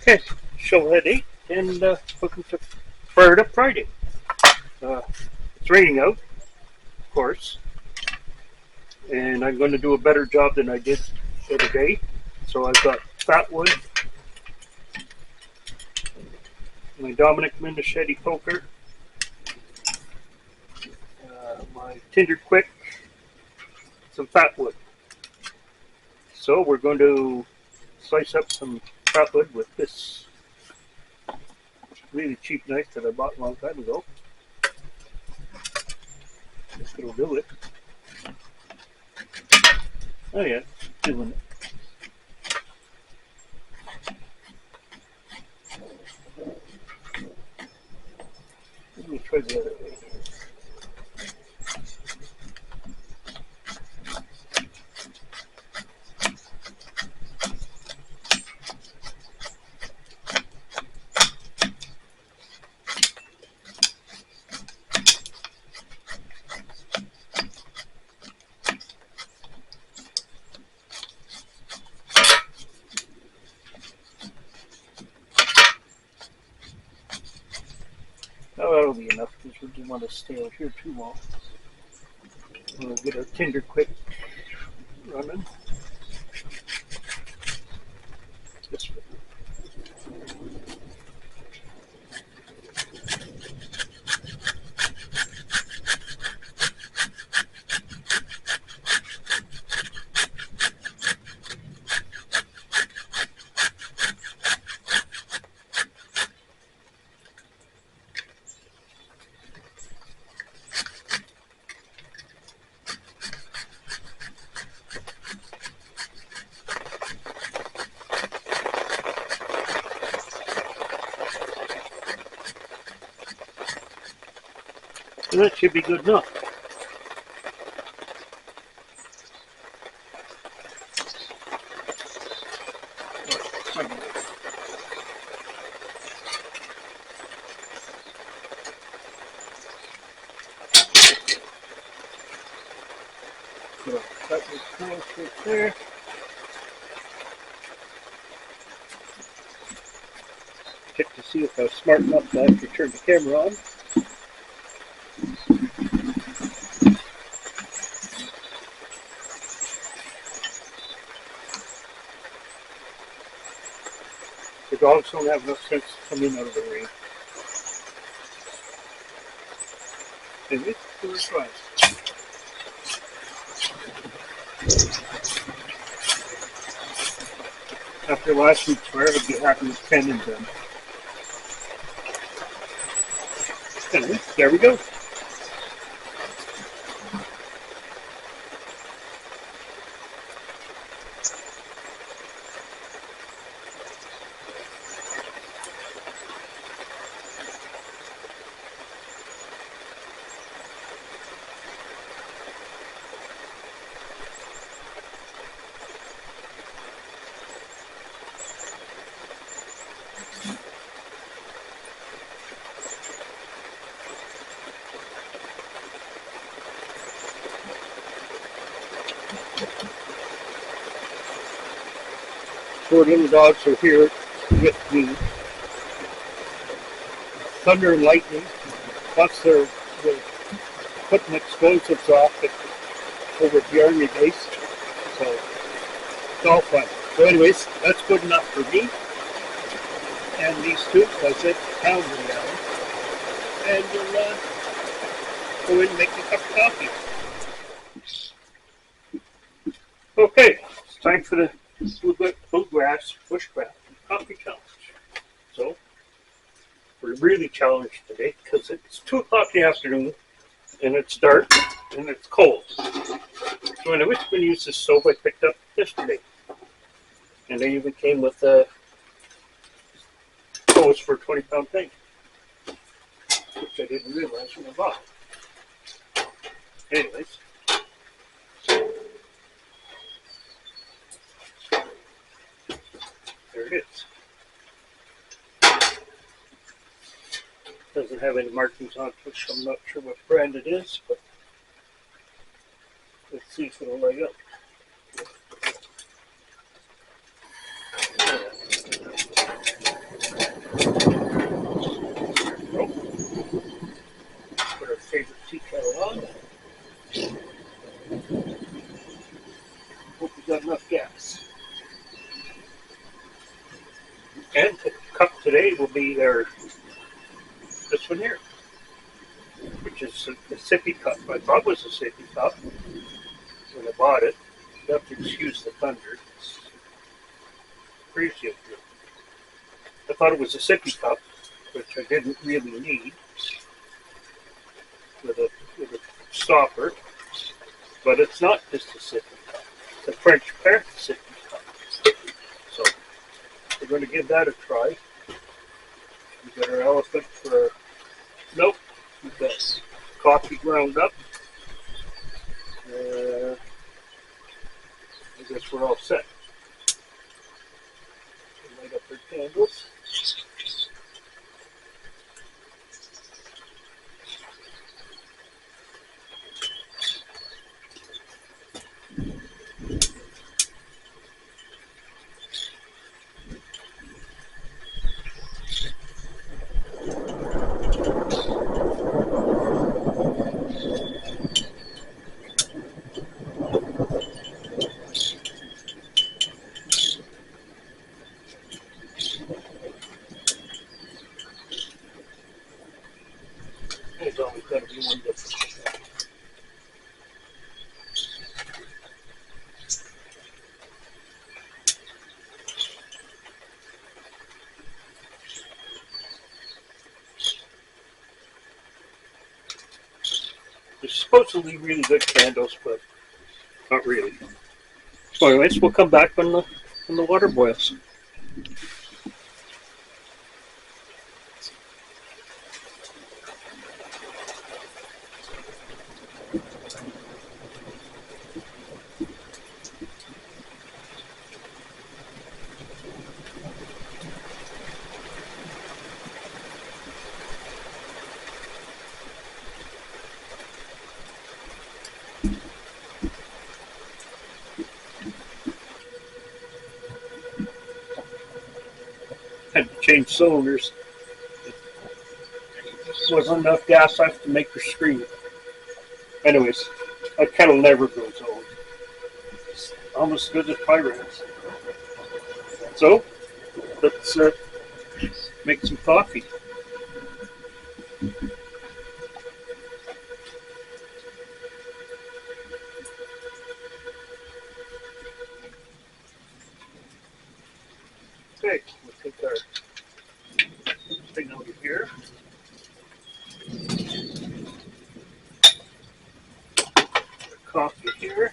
Okay, shovelhead 8 and looking to fire it up Friday. Uh, it's raining out, of course, and I'm going to do a better job than I did the other day. So I've got fat wood, my Dominic Mendechetti poker, my Tinder quick, some fat wood. So we're going to slice up some fat wood with this really cheap knife that I bought a long time ago. It'll do it. Oh yeah, doing it. Let me try the other way. Oh, that'll be enough because we didn't want to stay out here too long. We'll get our Tinder quick running. This way. And that should be good enough. So that was close right there. Check to see if I was smart enough to actually turn the camera on. The dogs don't have enough sense to come in out of the rain. And it's first fine. After last week's fire, I'd be happy with 10 and done. Anyway, there we go. Four little dogs are here with me. Thunder and lightning. Plus they're putting explosives off over at the army base. So it's all fun. So anyways, that's good enough for me. And these two, so I said, pound them down. And we'll go in and make a cup of coffee. Okay, it's time for the bluegrass bushcraft coffee challenge. So we're really challenged today because it's 2 o'clock in the afternoon and it's dark and it's cold. So anyways, we're going to use this stove I picked up yesterday. And they even came with a hose for a 20-pound thing, which I didn't realize when I bought it. Anyways. There it is. Doesn't have any markings on it, which I'm not sure what brand it is, but let's see if it'll light up. And the cup today will be this one here, which is a sippy cup. I thought it was a sippy cup when I bought it. You have to excuse the thunder. It's crazy up here. I thought it was a sippy cup, which I didn't really need with a stopper. But it's not just a sippy cup. It's a French press sippy cup. So we're going to give that a try. We've got our elephant for milk. We've got coffee ground up. I guess we're all set. Light up our candles. There's always got to be one different. They're supposedly really good candles, but not really. So anyways, we'll come back when the water boils. Had to change cylinders. There wasn't enough gas left to make her scream. Anyways, that kettle never goes old. It's almost as good as Pyrex. So, let's make some coffee. Okay, we'll take our thing over here. Coffee here.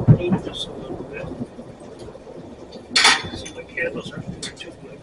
Move just a little bit. See, my candles are too good.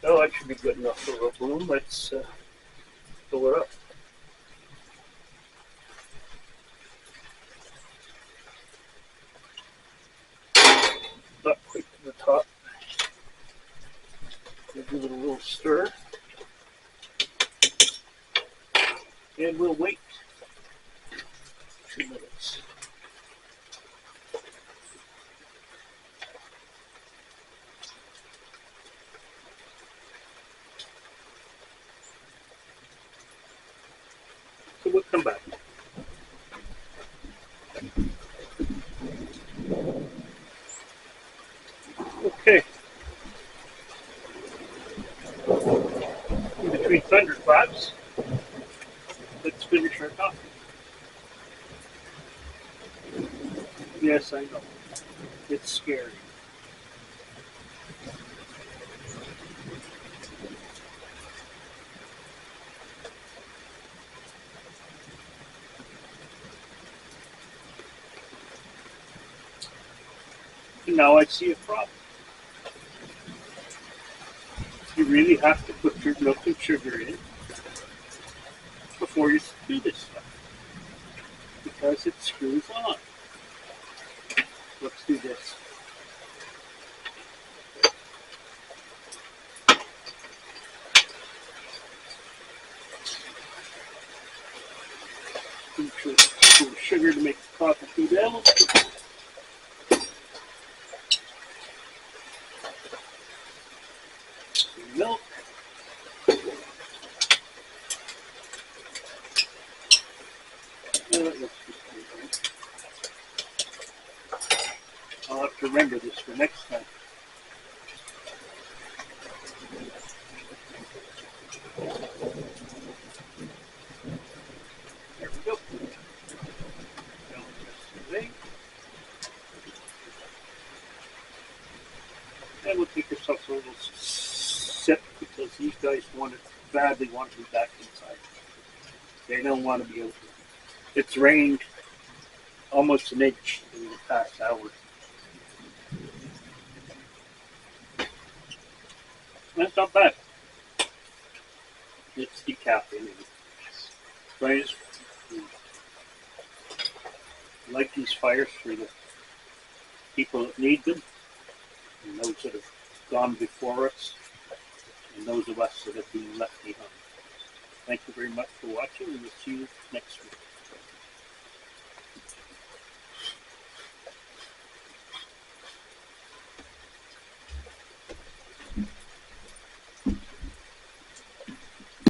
Oh, that should be good enough for a room. Let's fill it up. Not quite to the top. We'll give it a little stir. And we'll wait 2 minutes. So we'll come back. Okay. In between thunderclaps, let's finish our coffee. Yes, I know. It's scary. And now I see a problem. You really have to put your milk and sugar in before you do this stuff, because it screws on. Let's do this. Some sugar to make the coffee develop. Some milk. I'll have to remember this for next time. There we go. And we'll take ourselves a little sip, because these guys badly want to be back inside. They don't want to be out here. It's rained almost an inch in the past hour. That's not bad. It's decaffeinated. Guys, like these fires for the people that need them, and those that have gone before us, and those of us that have been left behind. Thank you very much for watching, and we'll see you next week.